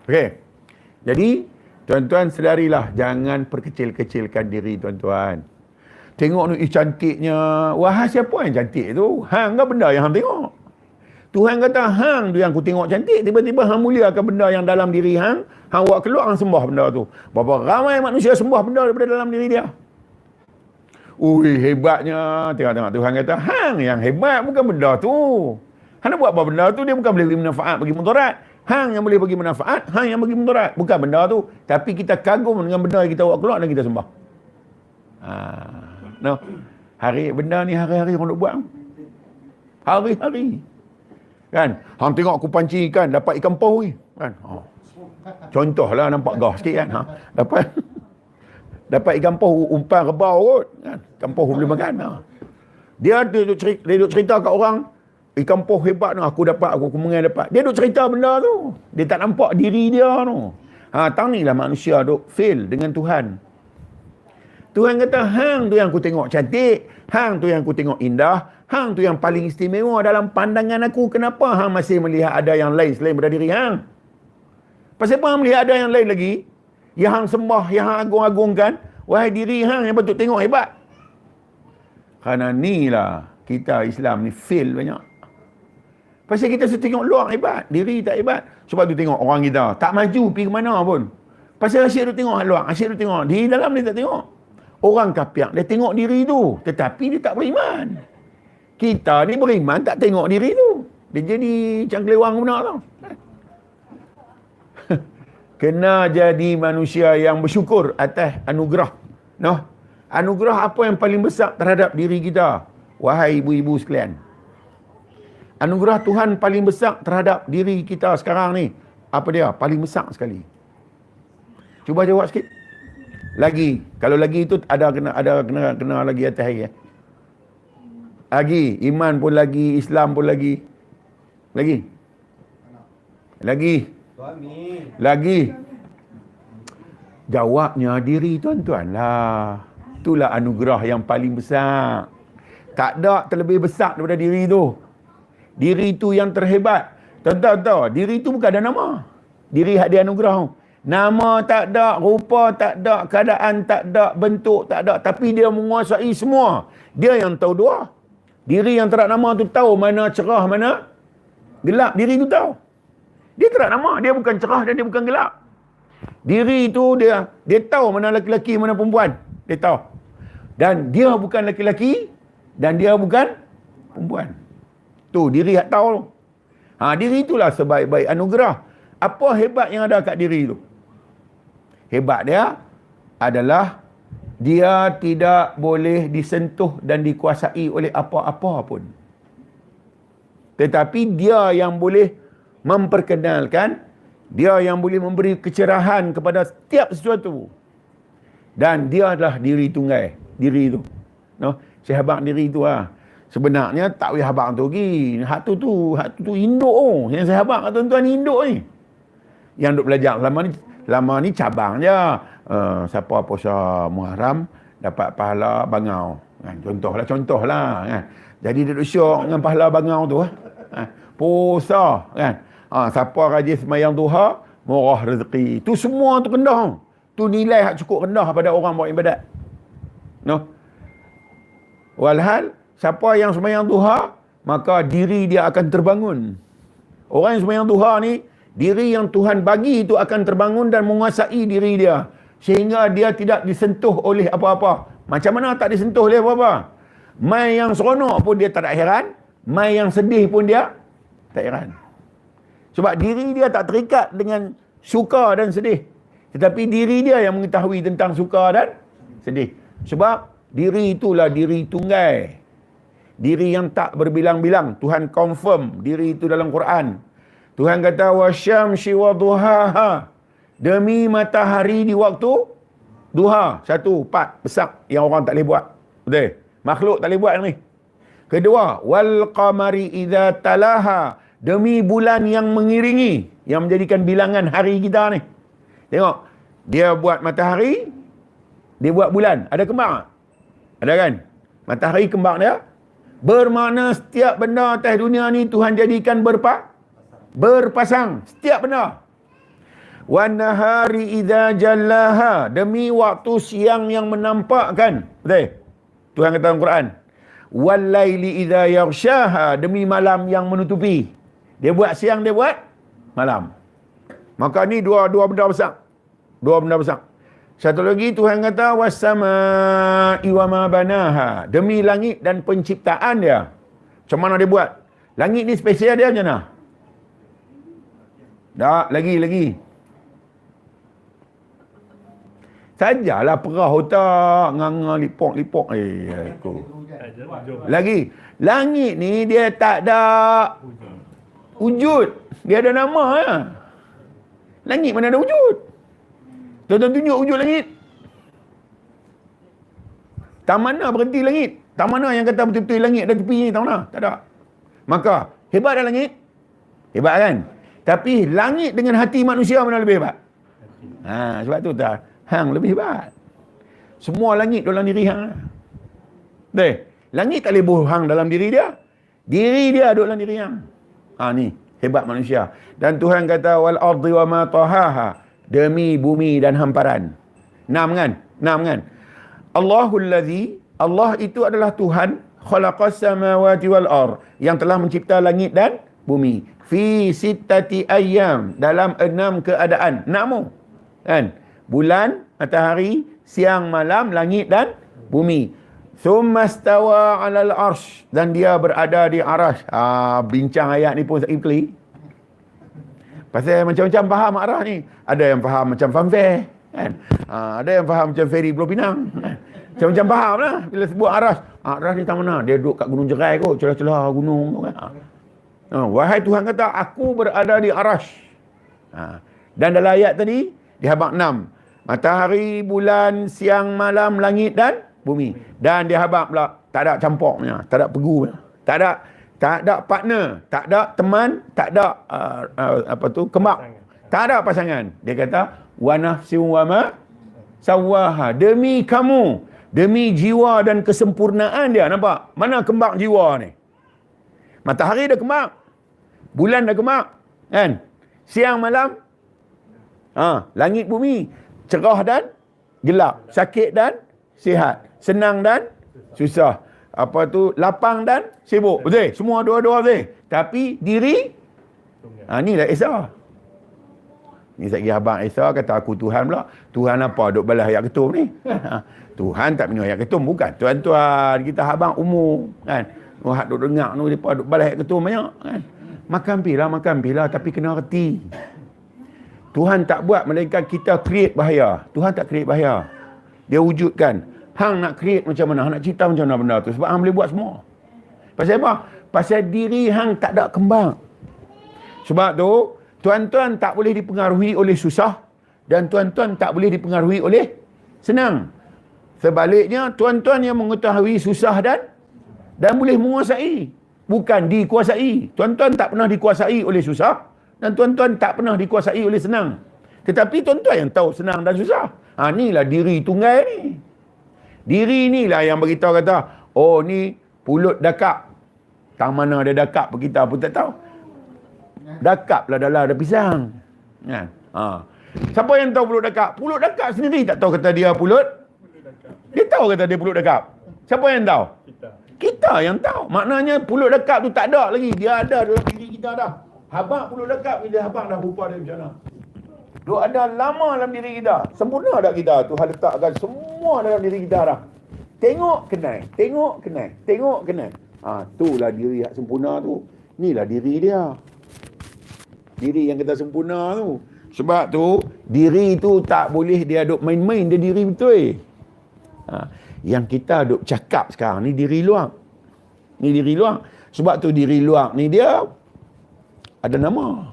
Okey. Jadi, tuan-tuan sedarilah, jangan perkecil-kecilkan diri tuan-tuan. Tengok ni, cantiknya. Wahai siapa yang cantik tu? Hang ke benda yang hang tengok? Tuhan kata, hang tu yang aku tengok cantik. Tiba-tiba hang muliakan benda yang dalam diri hang. Hang buat keluar, hang sembah benda tu. Berapa ramai manusia sembah benda daripada dalam diri dia. Ui, hebatnya. Tengok-tengok, Tuhan kata, hang yang hebat bukan benda tu. Hang nak buat apa benda tu, dia bukan boleh bagi manfaat, bagi mudarat. Hang yang boleh bagi manfaat, hang yang bagi mudarat. Bukan benda tu. Tapi kita kagum dengan benda yang kita buat keluar dan kita sembah. No. Benda ni hari-hari orang nak buat. Hari-hari. Kan? Hang tengok aku pancing ikan, dapat ikan paus ni. Kan? Contohlah, nampak gah sikit kan. Dapat ikan paus umpan rebau kot. Kan? Ikan paus boleh makan. Dia duduk cerita kat orang, ikan paus hebat tu, aku mengai dapat. Dia duduk cerita benda tu. Dia tak nampak diri dia tu. Tang ni lah manusia duk fail dengan Tuhan. Tuhan kata, hang tu yang aku tengok cantik, hang tu yang aku tengok indah, hang tu yang paling istimewa dalam pandangan aku. Kenapa hang masih melihat ada yang lain selain daripada diri hang? Pasal apa hang melihat ada yang lain lagi? Yang hang sembah, yang hang agung-agungkan, wahai diri hang yang patut tengok hebat. Kerana ni lah kita Islam ni fail banyak. Pasal kita tengok luar hebat, diri tak hebat. Sebab tu tengok orang kita tak maju pergi ke mana pun. Pasal asyik tu tengok luar, asyik tu tengok. Di dalam dia tak tengok. Orang kafir, dia tengok diri tu. Tetapi dia tak beriman. Kita ni beriman, tak tengok diri tu. Dia jadi macam kelewang benar tau. Kena jadi manusia yang bersyukur atas anugerah. No? Anugerah apa yang paling besar terhadap diri kita? Wahai ibu-ibu sekalian. Anugerah Tuhan paling besar terhadap diri kita sekarang ni. Apa dia? Paling besar sekali. Cuba jawab sikit. Lagi. Kalau lagi itu ada kena lagi atas hari. Lagi. Iman pun lagi. Islam pun lagi. Lagi. Lagi. Jawabnya diri tuan-tuan lah. Itulah anugerah yang paling besar. Tak ada terlebih besar daripada diri tu. Diri tu yang terhebat. Tuan-tuan tahu, diri tu bukan ada nama. Diri hak dia anugerah tu. Nama tak ada, rupa tak ada, keadaan tak ada, bentuk tak ada. Tapi dia menguasai semua. Dia yang tahu dua. Diri yang tak ada nama tu tahu mana cerah, mana gelap. Diri tu tahu. Dia tak ada nama. Dia bukan cerah dan dia bukan gelap. Diri tu dia tahu mana lelaki, mana perempuan. Dia tahu. Dan dia bukan lelaki dan dia bukan perempuan. Tu diri yang tahu. Diri itulah sebaik-baik anugerah. Apa hebat yang ada kat diri tu? Hebat dia adalah dia tidak boleh disentuh dan dikuasai oleh apa-apa pun. Tetapi dia yang boleh memperkenalkan, dia yang boleh memberi kecerahan kepada setiap sesuatu. Dan dia adalah diri tunggal. Diri tu. No? Sehabang diri tu lah. Sebenarnya tak boleh habang tu lagi. Hak tu induk. Yang sehabang tuan-tuan induk ni. Yang duk belajar lama ni cabang je. Siapa puasa Muharram dapat pahala bangau. Kan? Contohlah. Kan? Jadi dia duk syok dengan pahala bangau tu. Puasa. Kan? Siapa rajin semayang duha, murah rezeki. Tu semua tu rendah. Tu nilai hak cukup rendah pada orang buat ibadat. No? Walhal, siapa yang semayang duha, maka diri dia akan terbangun. Orang yang semayang duha ni, diri yang Tuhan bagi itu akan terbangun dan menguasai diri dia. Sehingga dia tidak disentuh oleh apa-apa. Macam mana tak disentuh oleh apa-apa? Mai yang seronok pun dia tak ada heran. Mai yang sedih pun dia tak heran. Sebab diri dia tak terikat dengan suka dan sedih. Tetapi diri dia yang mengetahui tentang suka dan sedih. Sebab diri itulah diri tunggal. Diri yang tak berbilang-bilang. Tuhan confirm diri itu dalam Quran. Tuhan kata wasyamsi wadhuhaha. Demi matahari di waktu duha. 1, 4 besar yang orang tak boleh buat. Betul? Makhluk tak boleh buat ni. Kedua, wal qamari idza talaha. Demi bulan yang mengiringi, yang menjadikan bilangan hari kita ni. Tengok, dia buat matahari, dia buat bulan. Ada kembar tak? Ada kan? Matahari kembar dia. Bermakna setiap benda atas dunia ni Tuhan jadikan berpasang. Setiap benda. Wan nahari idza jallaha, demi waktu siang yang menampakkan. Betul? Tuhan kata dalam Quran. Wal laili idza yaghshaha, demi malam yang menutupi. Dia buat siang, dia buat malam. Maka ni dua benda besar. Dua benda besar. Satu lagi Tuhan kata was-samaa'i wa ma banaha, demi langit dan penciptaan dia. Macam mana dia buat? Langit ni spesial dia macam mana? Tak, lagi. Sajalah perah otak, nganga lipok. Aku. Lagi, langit ni dia tak ada wujud. Dia ada nama ya. Langit mana ada wujud? Tuan-tuan tunjuk wujud langit. Tak mana berhenti langit? Tak mana yang kata betul-betul langit ada tepi ni? Tak mana? Tak ada. Maka, hebat dah langit? Hebat kan? Tapi langit dengan hati manusia mana lebih hebat? Sebab tu tak. Hang lebih hebat. Semua langit dalam diri hang. Langit tak boleh buh hang dalam diri dia. Diri dia duduk dalam diri hang. Ni hebat manusia. Dan Tuhan kata wal ardi wa ma tahaha, demi bumi dan hamparan. 6 kan? Allahul ladzi, Allah itu adalah Tuhan khalaqas samawati wal ard, yang telah mencipta langit dan bumi. Fi sittati ayyam, dalam 6 keadaan. 6 kan? Bulan, matahari, siang, malam, langit dan bumi. Thumma stawa 'alal arsh, dan dia berada di arasy. Bincang ayat ni pun sakit pelik. Pasal macam-macam faham arah ni. Ada yang faham macam fanfare kan? Ada yang faham macam ferry Pulau Pinang kan? Macam-macam faham lah bila sebut arasy. Arasy ni tak mana? Dia duduk kat Gunung Jerai kot, celah-celah gunung kan? Wahai Tuhan kata, aku berada di arasy. Dan dalam ayat tadi dia habaq 6. Matahari, bulan, siang, malam, langit dan bumi. Dan dia habaq pula tak ada campurnya, tak ada pegu, tak ada partner, tak ada teman, tak ada kembang, tak ada pasangan. Dia kata wa nafsin wa ma sawaha, demi kamu, demi jiwa dan kesempurnaan dia. Nampak? Mana kembang jiwa ni? Matahari dah kembang, bulan dah kembang kan? Siang malam, langit bumi, cerah dan gelap, sakit dan sihat, senang dan susah, lapang dan sibuk. Betul? Semua dua-dua betul. Tapi diri, inilah Esa. Ni sekali abang Esa kata aku Tuhan pula. Tuhan apa duk balas ayat ketum ni? Tuhan tak minum ayat ketum, bukan. Tuan-tuan, kita abang umum kan. Hak duk dengar tu depa duk balas ayat ketum banyak kan. Makan pilah, tapi kena reti. Tuhan tak buat melainkan kita create bahaya. Tuhan tak create bahaya. Dia wujudkan. Hang nak create macam mana? Hang nak cipta macam mana benda tu? Sebab hang boleh buat semua. Pasal apa? Pasal diri hang tak ada kembang. Sebab tu, tuan-tuan tak boleh dipengaruhi oleh susah, dan tuan-tuan tak boleh dipengaruhi oleh senang. Sebaliknya, tuan-tuan yang mengetahui susah dan boleh menguasai, bukan dikuasai. Tuan-tuan tak pernah dikuasai oleh susah, dan tuan-tuan tak pernah dikuasai oleh senang. Tetapi tuan-tuan yang tahu senang dan susah. Inilah diri tunggal ni. Diri inilah yang beritahu kata, oh ni pulut dakap. Tang mana ada dakap kita pun tak tahu. Dakap lah dalam ada pisang. Kan? Siapa yang tahu pulut dakap? Pulut dakap sendiri tak tahu kata dia pulut. Dia tahu kata dia pulut dakap. Siapa yang tahu? Kita yang tahu. Maknanya pulut dakap tu tak ada lagi. Dia ada dalam diri kita dah. Habaq pulut dakap, bila habaq dah rupa dia macam mana? Dia ada lama dalam diri kita. Sempurna dah kita. Tuhan letakkan semua dalam diri kita dah. Tengok kenal. Tengok kenal. Itulah diri yang sempurna tu. Inilah diri dia. Diri yang kita sempurna tu. Sebab tu, diri tu tak boleh dia duk main-main. Dia diri betul. Yang kita duk cakap sekarang ni diri luar. Ni diri luar. Sebab tu diri luar ni dia ada nama.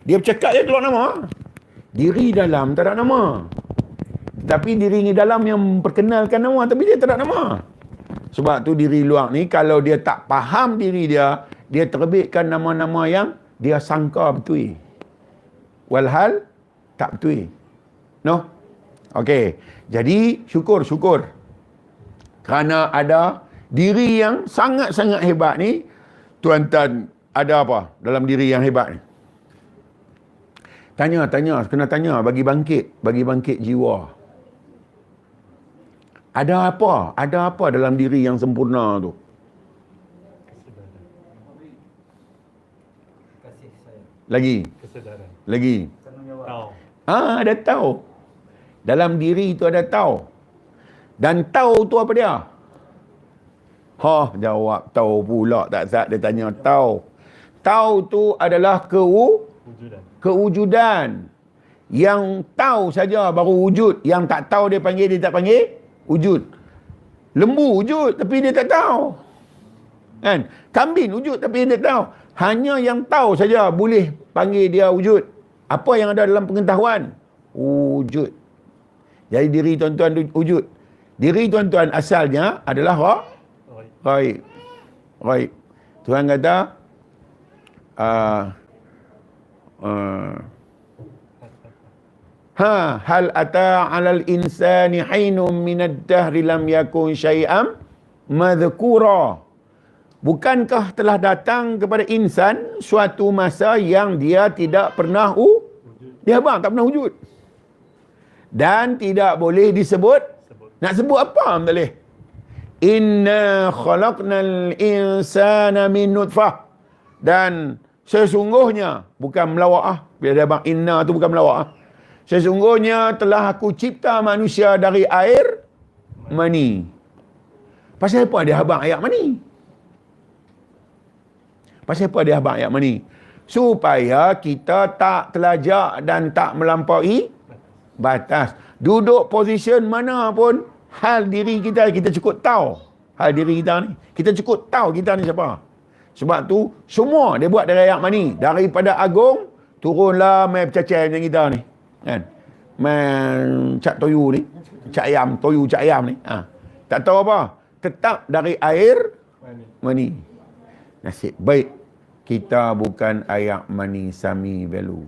Dia bercakap dia keluar nama. Diri dalam tak ada nama. Tapi diri ni dalam yang memperkenalkan nama, tapi dia tak ada nama. Sebab tu diri luar ni, kalau dia tak faham diri dia, dia terbitkan nama-nama yang dia sangka betul. Walhal tak betul. No? Okey. Jadi syukur. Kerana ada diri yang sangat-sangat hebat ni, tuan-tuan ada apa dalam diri yang hebat ni? Tanya, kena tanya bagi bangkit jiwa. Ada apa dalam diri yang sempurna tu? Kasih sayang. Lagi. Kesedaran. Lagi. Tahu. Ada tahu. Dalam diri itu ada tahu. Dan tahu tu apa dia? Jawab tahu pula, tak sah dia tanya tahu. Tahu tu adalah kewujudan. Yang tahu saja baru wujud. Yang tak tahu dia tak panggil wujud. Lembu wujud tapi dia tak tahu. Kan? Kambing wujud tapi dia tak tahu. Hanya yang tahu saja boleh panggil dia wujud. Apa yang ada dalam pengetahuan? Wujud. Jadi diri tuan-tuan wujud. Diri tuan-tuan asalnya adalah ghaib. Tuhan kata hal ata 'alal insani hinum minad dahri lam yakun syai'am madhkura. Bukankah telah datang kepada insan suatu masa yang dia tidak pernah tak pernah wujud. Dan tidak boleh disebut. Nak sebut apa tak boleh. Inna khalaqnal insana min nutfah. Dan sesungguhnya, bukan melawak bila ada bang inna tu bukan melawak Sesungguhnya telah aku cipta manusia dari air mani. Pasal apa dia habang ayat mani? Supaya kita tak terlajak dan tak melampaui batas. Duduk position mana pun, hal diri kita cukup tahu. Hal diri kita ni. Kita cukup tahu kita ni siapa. Sebab tu, semua dia buat dari ayat mani. Daripada agung, turunlah main bercacai macam kita ni. Kan? Main cak toyu ni. Cak ayam ni. Tak tahu apa. Tetap dari air mani. Nasib baik kita bukan ayak mani sami velu.